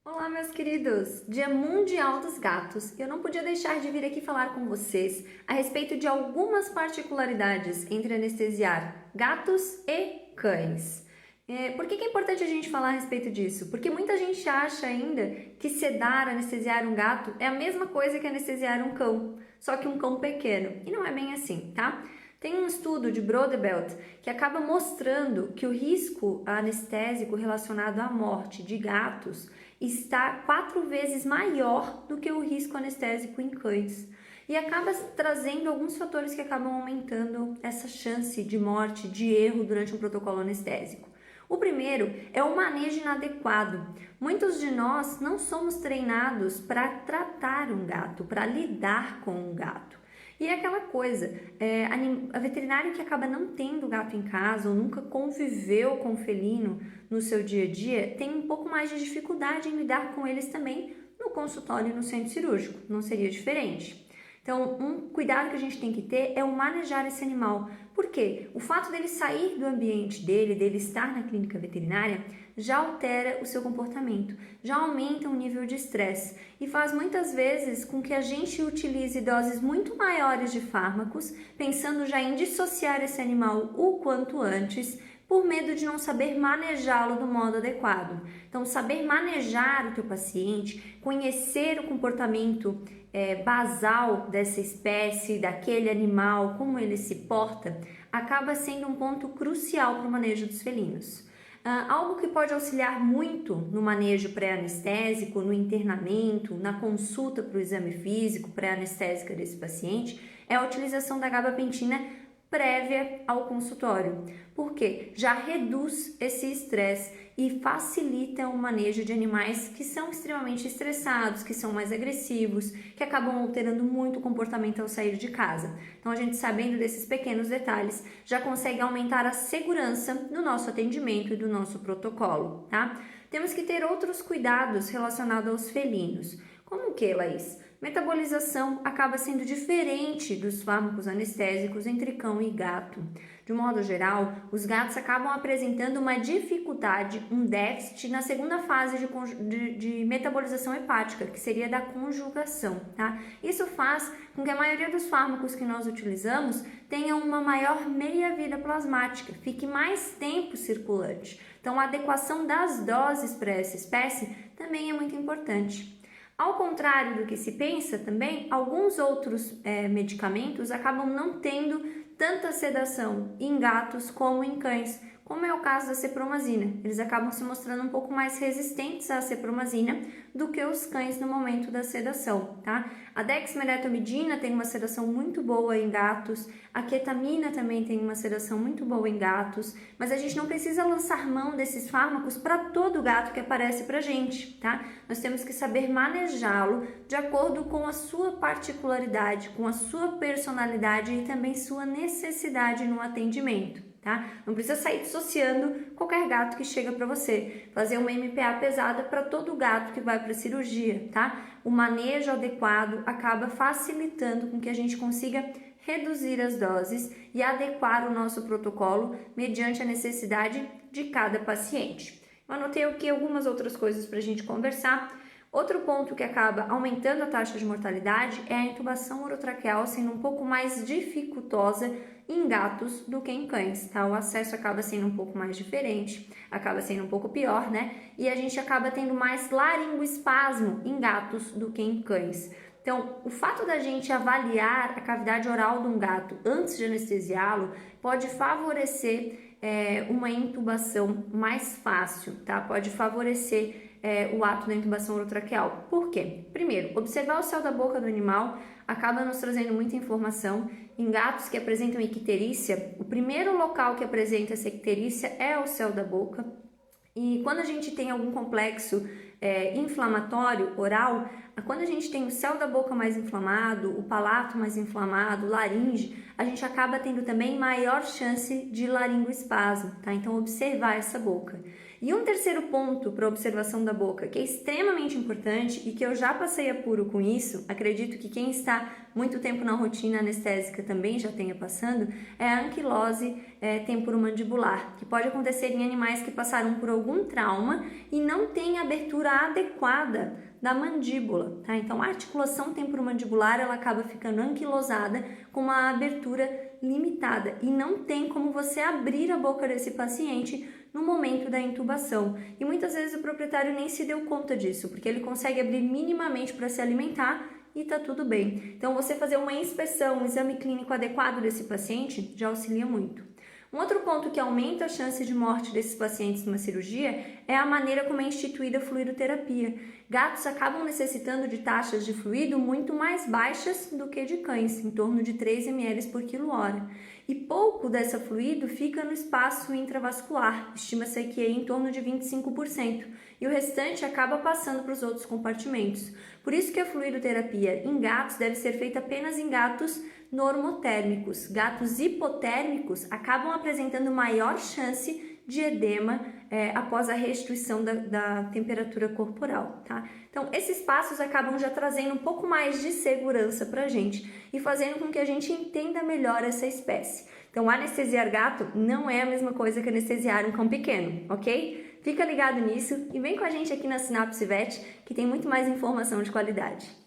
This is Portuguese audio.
Olá, meus queridos! Dia Mundial dos Gatos. Eu não podia deixar de vir aqui falar com vocês a respeito de algumas particularidades entre anestesiar gatos e cães. Por que é importante a gente falar a respeito disso? Porque muita gente acha ainda que sedar, anestesiar um gato é a mesma coisa que anestesiar um cão, só que um cão pequeno. E não é bem assim, tá? Tem um estudo de Brodebelt que acaba mostrando que o risco anestésico relacionado à morte de gatos está 4 vezes maior do que o risco anestésico em cães. E acaba trazendo alguns fatores que acabam aumentando essa chance de morte, de erro durante um protocolo anestésico. O primeiro é o manejo inadequado. Muitos de nós não somos treinados para tratar um gato, para lidar com um gato. E é aquela coisa, a veterinária que acaba não tendo gato em casa ou nunca conviveu com o felino no seu dia a dia, tem um pouco mais de dificuldade em lidar com eles também no consultório e no centro cirúrgico, não seria diferente. Então, um cuidado que a gente tem que ter é o manejar esse animal. Por quê? O fato dele sair do ambiente dele estar na clínica veterinária, já altera o seu comportamento, já aumenta o nível de estresse e faz muitas vezes com que a gente utilize doses muito maiores de fármacos, pensando já em dissociar esse animal o quanto antes, por medo de não saber manejá-lo do modo adequado. Então, saber manejar o teu paciente, conhecer o comportamento basal dessa espécie, daquele animal, como ele se porta, acaba sendo um ponto crucial para o manejo dos felinos. Algo que pode auxiliar muito no manejo pré-anestésico, no internamento, na consulta para o exame físico pré-anestésica desse paciente, é a utilização da gabapentina prévia ao consultório, porque já reduz esse estresse e facilita o manejo de animais que são extremamente estressados, que são mais agressivos, que acabam alterando muito o comportamento ao sair de casa. Então, a gente sabendo desses pequenos detalhes, já consegue aumentar a segurança do nosso atendimento e do nosso protocolo, tá? Temos que ter outros cuidados relacionados aos felinos. Como o que, Laís? Metabolização acaba sendo diferente dos fármacos anestésicos entre cão e gato. De um modo geral, os gatos acabam apresentando uma dificuldade, um déficit na segunda fase de metabolização hepática, que seria da conjugação, tá? Isso faz com que a maioria dos fármacos que nós utilizamos tenha uma maior meia-vida plasmática, fique mais tempo circulante. Então, a adequação das doses para essa espécie também é muito importante. Ao contrário do que se pensa também, alguns outros medicamentos acabam não tendo tanta sedação em gatos como em cães, como é o caso da cepromazina. Eles acabam se mostrando um pouco mais resistentes à cepromazina do que os cães no momento da sedação, tá? A dexmedetomidina tem uma sedação muito boa em gatos, a ketamina também tem uma sedação muito boa em gatos, mas a gente não precisa lançar mão desses fármacos para todo gato que aparece pra gente, tá? Nós temos que saber manejá-lo de acordo com a sua particularidade, com a sua personalidade e também sua necessidade no atendimento. Tá? Não precisa sair dissociando qualquer gato que chega para você. Fazer uma MPA pesada para todo gato que vai para cirurgia, tá? O manejo adequado acaba facilitando com que a gente consiga reduzir as doses e adequar o nosso protocolo mediante a necessidade de cada paciente. Eu anotei aqui algumas outras coisas para a gente conversar. Outro ponto que acaba aumentando a taxa de mortalidade é a intubação orotraqueal sendo um pouco mais dificultosa em gatos do que em cães, tá? O acesso acaba sendo um pouco mais diferente, acaba sendo um pouco pior, né? E a gente acaba tendo mais laringoespasmo em gatos do que em cães. Então, o fato da gente avaliar a cavidade oral de um gato antes de anestesiá-lo pode favorecer uma intubação mais fácil, tá? Pode favorecer o ato da intubação orotraqueal. Por quê? Primeiro, observar o céu da boca do animal acaba nos trazendo muita informação. Em gatos que apresentam icterícia, o primeiro local que apresenta essa icterícia é o céu da boca. E quando a gente tem algum complexo inflamatório oral, quando a gente tem o céu da boca mais inflamado, o palato mais inflamado, laringe, a gente acaba tendo também maior chance de laringoespasmo, tá? Então, observar essa boca. E um terceiro ponto para observação da boca, que é extremamente importante e que eu já passei apuro com isso, acredito que quem está muito tempo na rotina anestésica também já tenha passando, é a anquilose temporomandibular, que pode acontecer em animais que passaram por algum trauma e não têm abertura adequada da mandíbula, tá? Então a articulação temporomandibular ela acaba ficando anquilosada com uma abertura limitada e não tem como você abrir a boca desse paciente no momento da intubação. E muitas vezes o proprietário nem se deu conta disso, porque ele consegue abrir minimamente para se alimentar e tá tudo bem. Então você fazer uma inspeção, um exame clínico adequado desse paciente já auxilia muito. Um outro ponto que aumenta a chance de morte desses pacientes numa cirurgia é a maneira como é instituída a fluidoterapia. Gatos acabam necessitando de taxas de fluido muito mais baixas do que de cães, em torno de 3 ml por quilo-hora. E pouco dessa fluido fica no espaço intravascular, estima-se que é em torno de 25%, e o restante acaba passando para os outros compartimentos. Por isso que a fluidoterapia em gatos deve ser feita apenas em gatos normotérmicos. Gatos hipotérmicos acabam apresentando maior chance de edema após a restituição da temperatura corporal, tá? Então, esses passos acabam já trazendo um pouco mais de segurança pra gente e fazendo com que a gente entenda melhor essa espécie. Então, anestesiar gato não é a mesma coisa que anestesiar um cão pequeno, ok? Fica ligado nisso e vem com a gente aqui na Sinapse Vet, que tem muito mais informação de qualidade.